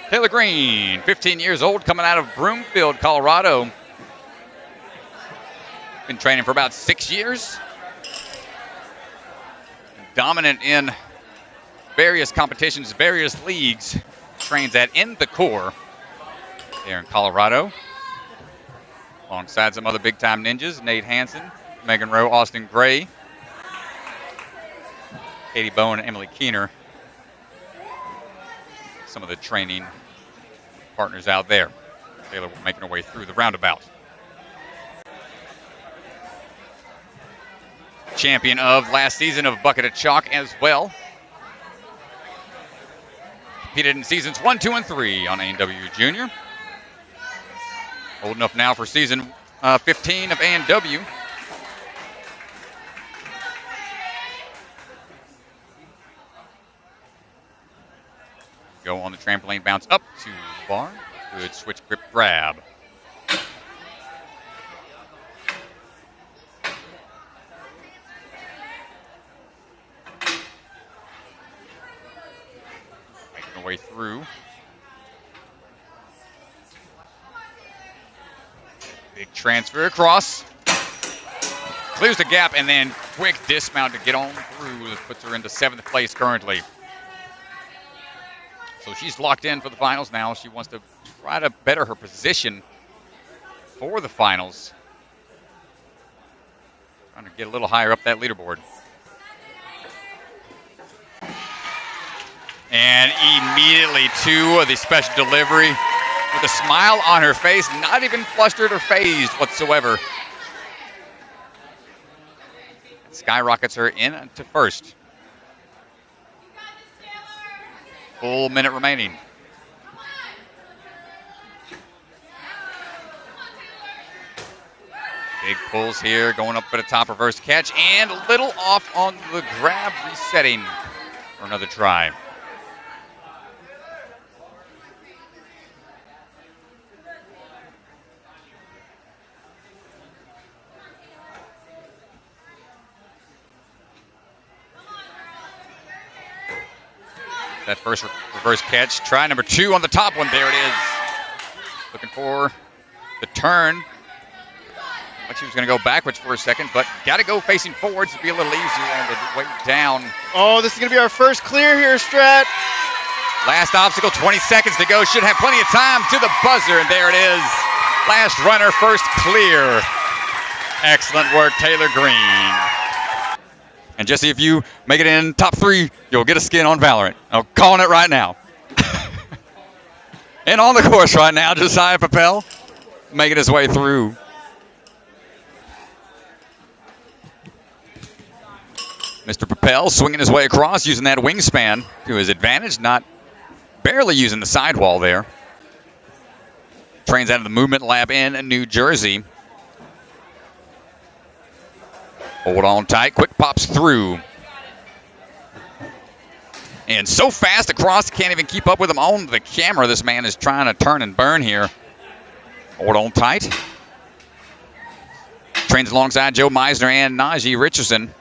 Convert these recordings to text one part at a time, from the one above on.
Taylor Greene, 15 years old, coming out of Broomfield, Colorado. Been training for about 6 years. Dominant in various competitions, various leagues. Trains at In the Core there in Colorado. Alongside some other big-time ninjas, Nate Hansen, Megan Rowe, Austin Gray, Katie Bowen, and Emily Keener. Some of the training partners out there. Taylor making her way through the roundabout. Champion of last season of Bucket of Chalk as well. Competed in seasons 1, 2, and 3 on A&W Junior. Old enough now for season 15 of A&W. Go on the trampoline, bounce up to the bar. Good switch grip grab. Making her way through. Big transfer across. Clears the gap and then quick dismount to get on through. This puts her into 7th place currently. So she's locked in for the finals now. She wants to try to better her position for the finals. Trying to get a little higher up that leaderboard. And immediately to the special delivery with a smile on her face, not even flustered or phased whatsoever. Skyrockets her into first. Full minute remaining. Big pulls here, going up for the top reverse catch, and a little off on the grab, resetting for another try. That first reverse catch. Try number 2 on the top one. There it is. Looking for the turn. Like she was going to go backwards for a second, but got to go facing forwards to be a little easier and to weight down. Oh, this is going to be our first clear here, Strat. Last obstacle, 20 seconds to go. Should have plenty of time to the buzzer, and there it is. Last runner, first clear. Excellent work, Taylor Greene. And Jesse, if you make it in top 3, you'll get a skin on Valorant. I'm calling it right now. And on the course right now, Josiah Pippel making his way through. Mr. Pippel swinging his way across, using that wingspan to his advantage, not barely using the sidewall there. Trains out of the Movement Lab in New Jersey. Hold on tight, quick pops through. And so fast across, can't even keep up with him on the camera. This man is trying to turn and burn here. Hold on tight. Trains alongside Joe Meisner and Najee Richardson.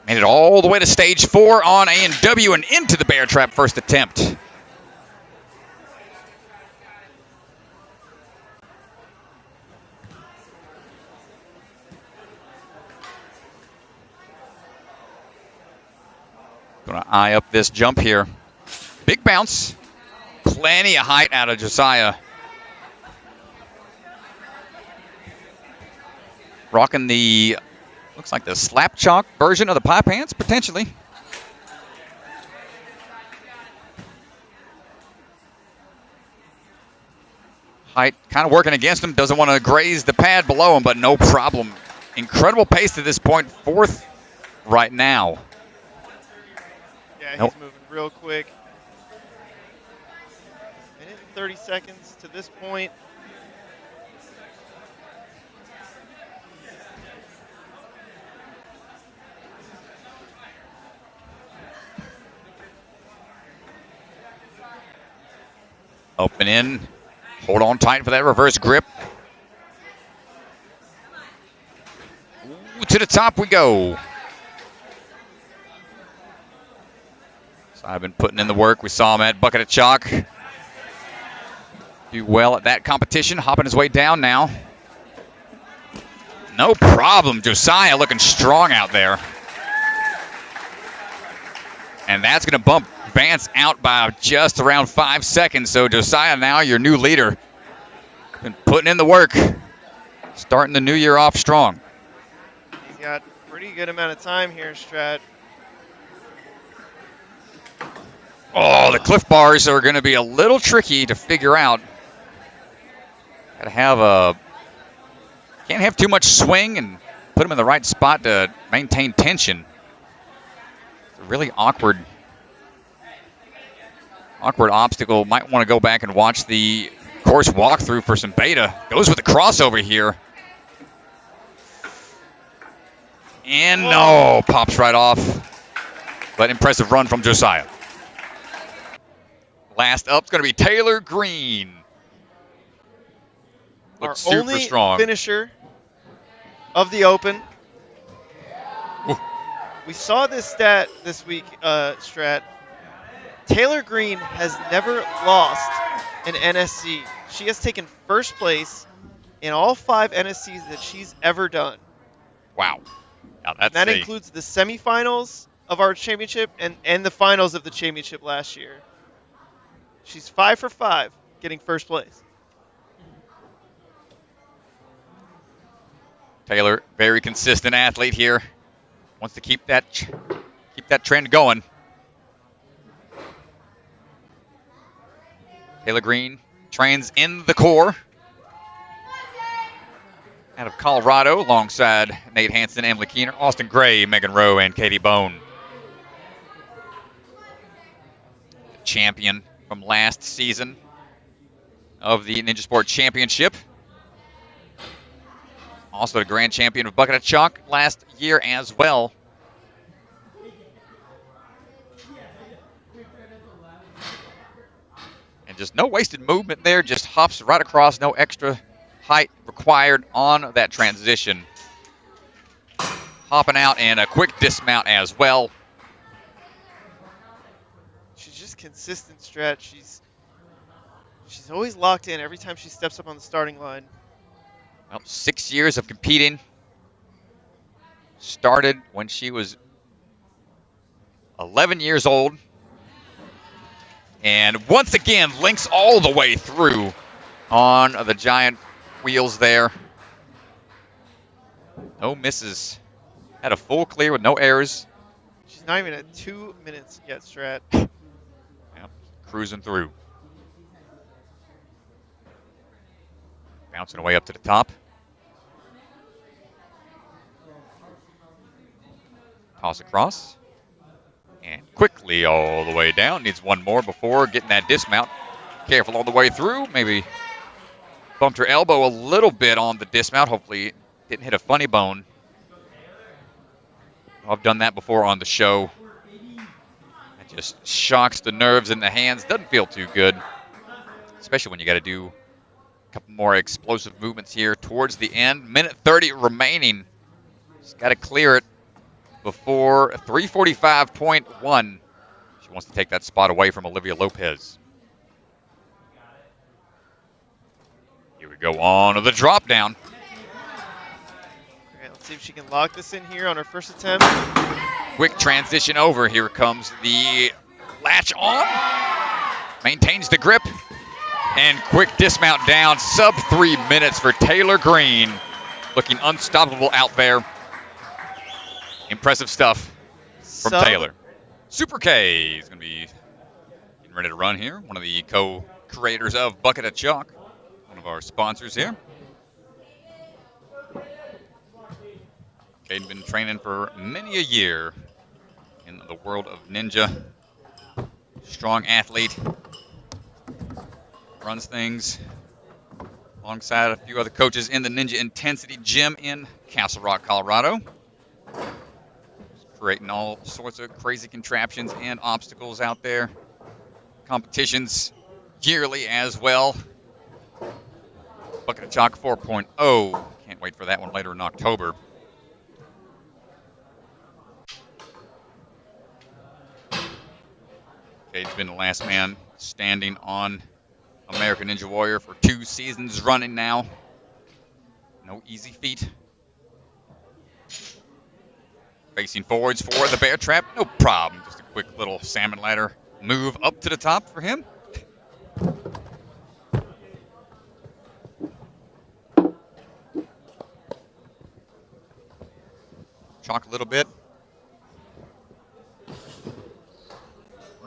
Made it all the way to stage 4 on A&W and into the bear trap first attempt. Gonna eye up this jump here. Big bounce. Plenty of height out of Josiah. Rocking the, looks like the slap chalk version of the pie pants, potentially. Height kind of working against him. Doesn't want to graze the pad below him, but no problem. Incredible pace to this point. 4th right now. Yeah, he's moving real quick. Minute and 30 seconds to this point. Open in. Hold on tight for that reverse grip. Ooh, to the top we go. So I've been putting in the work. We saw him at Bucket of Chalk. Do well at that competition. Hopping his way down now. No problem. Josiah looking strong out there. And that's going to bump Vance out by just around 5 seconds. So Josiah now your new leader. Been putting in the work. Starting the new year off strong. He's got a pretty good amount of time here, Strat. Oh, the cliff bars are going to be a little tricky to figure out. Got to have can't have too much swing and put them in the right spot to maintain tension. It's a really awkward obstacle. Might want to go back and watch the course walkthrough for some beta. Goes with the crossover here. And no, pops right off. But impressive run from Josiah. Last up's going to be Taylor Greene. Looks super only strong. Finisher of the Open. Ooh. We saw this stat this week, Strat. Taylor Greene has never lost an NSC. She has taken first place in all 5 NSCs that she's ever done. Wow. Now that includes the semifinals of our championship and the finals of the championship last year. She's 5 for 5 getting first place. Taylor, very consistent athlete here. Wants to keep that trend going. Taylor Greene trains in the core. Out of Colorado, alongside Nate Hansen, Emily Keener, Austin Gray, Megan Rowe, and Katie Bone. The champion from last season of the Ninja Sport Championship. Also the grand champion of Bucket of Chalk last year as well. And just no wasted movement there, just hops right across, no extra height required on that transition. Hopping out and a quick dismount as well. She's just consistent, Strat. She's always locked in every time she steps up on the starting line. Well, 6 years of competing. Started when she was 11 years old. And once again, links all the way through on the giant wheels there. No misses. Had a full clear with no errors. She's not even at 2 minutes yet, Strat. Yep, cruising through. Bouncing away up to the top. Toss across. And quickly all the way down. Needs one more before getting that dismount. Careful all the way through. Maybe bumped her elbow a little bit on the dismount. Hopefully didn't hit a funny bone. I've done that before on the show. It just shocks the nerves in the hands. Doesn't feel too good. Especially when you got to do couple more explosive movements here towards the end. Minute 30 remaining. Just got to clear it before 3:45.1. She wants to take that spot away from Olivia Lopez. Here we go on to the drop down. Okay, let's see if she can lock this in here on her first attempt. Quick transition over. Here comes the latch on. Maintains the grip. And quick dismount down, sub 3 minutes for Taylor Greene. Looking unstoppable out there. Impressive stuff from Taylor. Super K is going to be getting ready to run here. One of the co-creators of Bucket of Chalk. One of our sponsors here. Kaden been training for many a year in the world of ninja. Strong athlete. Runs things alongside a few other coaches in the Ninja Intensity Gym in Castle Rock, Colorado. Creating all sorts of crazy contraptions and obstacles out there. Competitions yearly as well. Bucket of Chalk 4.0. Can't wait for that one later in October. Caden's been the last man standing on American Ninja Warrior for 2 seasons running now. No easy feat. Facing forwards for the bear trap, no problem. Just a quick little salmon ladder move up to the top for him. Chalk a little bit.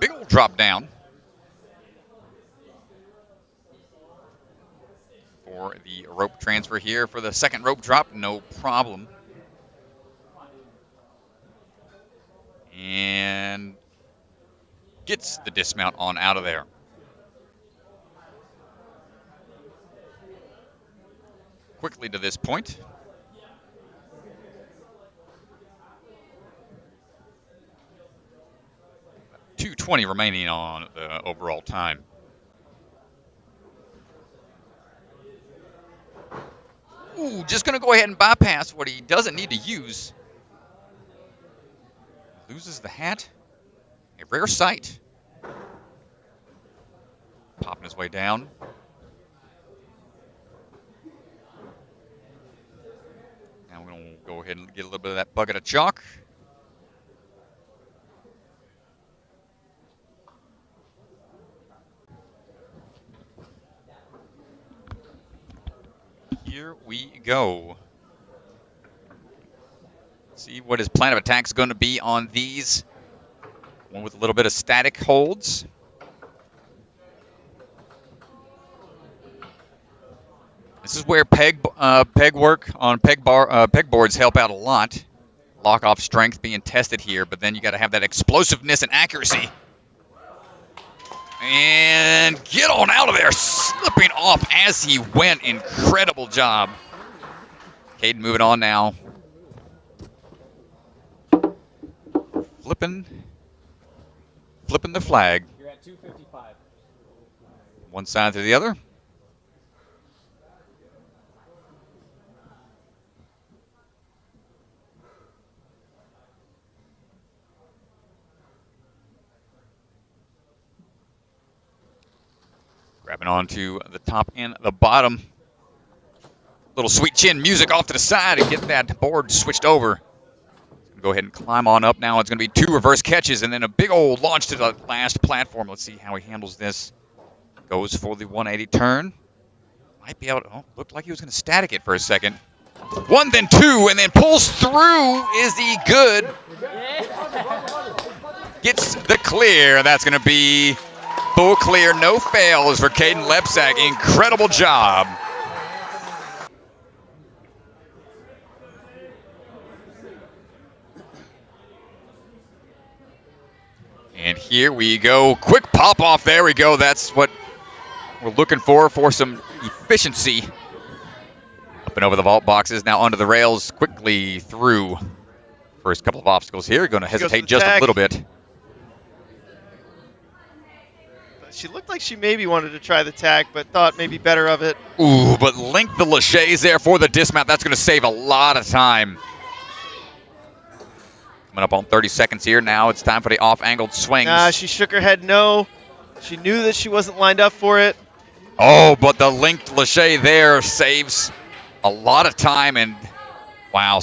Big old drop down for the rope transfer here for the second rope drop, no problem. And gets the dismount on out of there. Quickly to this point. .220 remaining on the overall time. Ooh, just going to go ahead and bypass what he doesn't need to use. Loses the hat. A rare sight. Popping his way down. Now we're going to go ahead and get a little bit of that bucket of chalk. Here we go. See what his plan of attack is going to be on these. One with a little bit of static holds. This is where peg work on peg boards help out a lot. Lock off strength being tested here, but then you got to have that explosiveness and accuracy. And get on out of there, slipping off as he went. Incredible job. Kaden moving on now. Flipping the flag. You're at 255. One side to the other. Grabbing onto the top and the bottom. Little sweet chin music off to the side and get that board switched over. Go ahead and climb on up now. It's going to be 2 reverse catches and then a big old launch to the last platform. Let's see how he handles this. Goes for the 180 turn. Might be able to, looked like he was going to static it for a second. 1, then 2, and then pulls through. Is he good? Gets the clear. That's going to be full clear, no fails for Kaden Lebsack. Incredible job. And here we go. Quick pop off. There we go. That's what we're looking for some efficiency. Up and over the vault boxes. Now onto the rails. Quickly through. First couple of obstacles here. Going to hesitate just a little bit. She looked like she maybe wanted to try the tag, but thought maybe better of it. Ooh, but link the laches there for the dismount. That's going to save a lot of time. Coming up on 30 seconds here. Now it's time for the off-angled swings. Nah, she shook her head no. She knew that she wasn't lined up for it. Oh, but the linked lache there saves a lot of time. And, wow,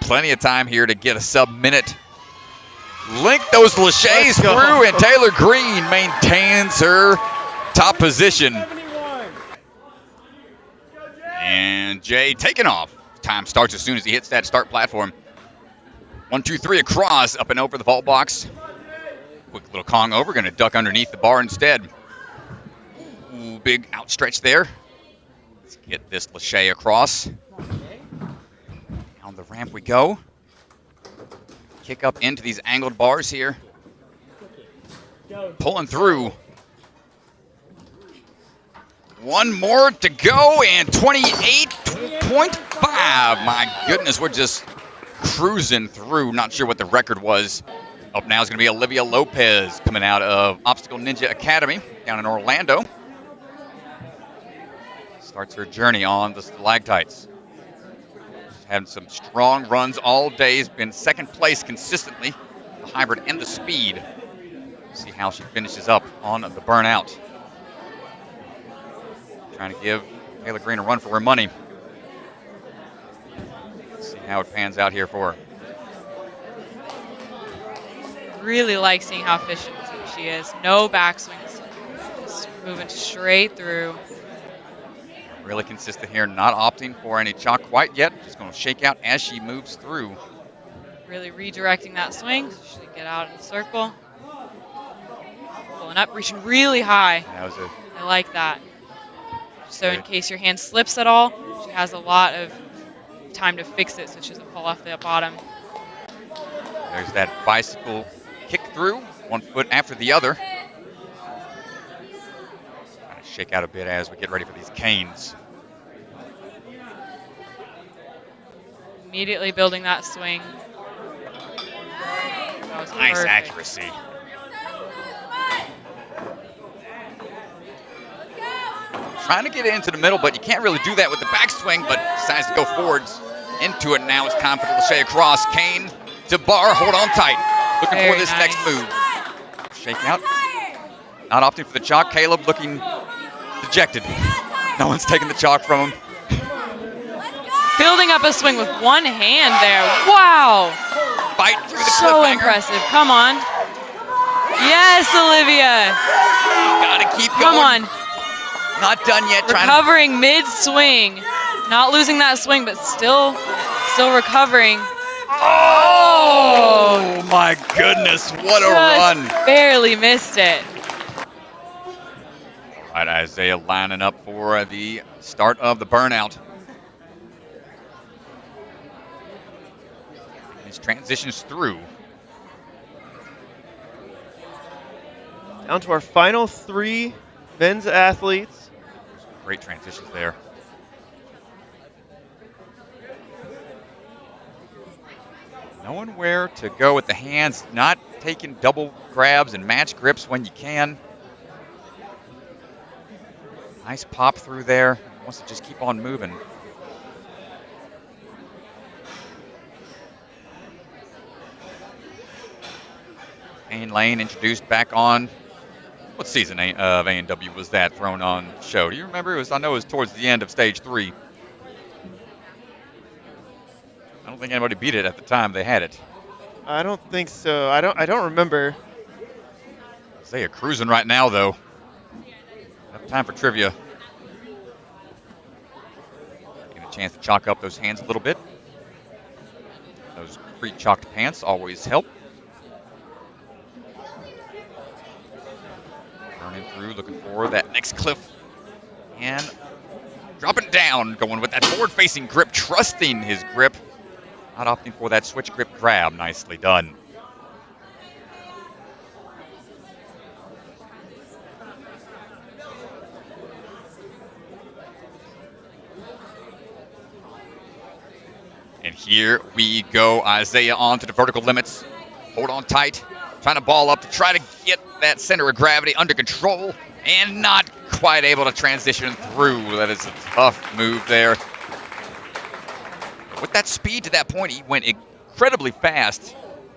plenty of time here to get a sub-minute. Link those laches through, and Taylor Greene maintains her top position. And Jay taking off. Time starts as soon as he hits that start platform. 1, 2, 3 across, up and over the vault box. Quick little Kong over, going to duck underneath the bar instead. Ooh, big outstretch there. Let's get this lache across. On the ramp we go. Kick up into these angled bars here. Pulling through. 1 more to go, and 28.5. My goodness, we're just cruising through. Not sure what the record was. Up now is going to be Olivia Lopez coming out of Obstacle Ninja Academy down in Orlando. Starts her journey on the stalactites. She's had some strong runs all day. Has been second place consistently. The hybrid and the speed. See how she finishes up on the burnout. Trying to give Taylor Greene a run for her money. See how it pans out here for her. Really like seeing how efficient she is. No backswings. Just moving straight through. Really consistent here, not opting for any chalk quite yet. Just going to shake out as she moves through. Really redirecting that swing so she can get out in the circle. Pulling up, reaching really high. That was I like that. So in case your hand slips at all, she has a lot of time to fix it so she doesn't fall off the bottom. There's that bicycle kick through, one foot after the other. Trying to shake out a bit as we get ready for these canes. Immediately building that swing. That was Nice perfect. accuracy. Trying to get it into the middle, but you can't really do that with the backswing, but decides to go forwards into it now. It's time for the Lachey across. Kane to bar, hold on tight. Looking Very for this nice. next move. Shake out. Not opting for the chalk. Caleb looking dejected. No one's taking the chalk from him. Building up a swing with one hand there. Wow. Fight through the So cliffhanger. impressive. Come on. Yes, Olivia. Gotta keep going. Come on. Not done yet. Trying to Recovering mid-swing. Not losing that swing, but still recovering. Oh my goodness, what a Just run. barely missed it. All right, Isaiah lining up for the start of the burnout. His transitions through. Down to our final 3 men's athletes. Great transitions there. Knowing where to go with the hands, not taking double grabs and match grips when you can. Nice pop through there. Wants to just keep on moving. Payne Lane introduced back on. What season of A&W was that thrown on show? Do you remember? I know it was towards the end of stage 3. I don't think anybody beat it at the time they had it. I don't think so. I don't remember. Isaiah cruising right now, though. Enough time for trivia. Getting a chance to chalk up those hands a little bit. Those pre-chalked pants always help. Turning through, looking for that next cliff. And dropping down, going with that forward-facing grip, trusting his grip. Not opting for that switch grip grab. Nicely done. And here we go. Isaiah on to the vertical limits. Hold on tight. Trying to ball up to try to get that center of gravity under control. And not quite able to transition through. That is a tough move there. With that speed to that point, he went incredibly fast.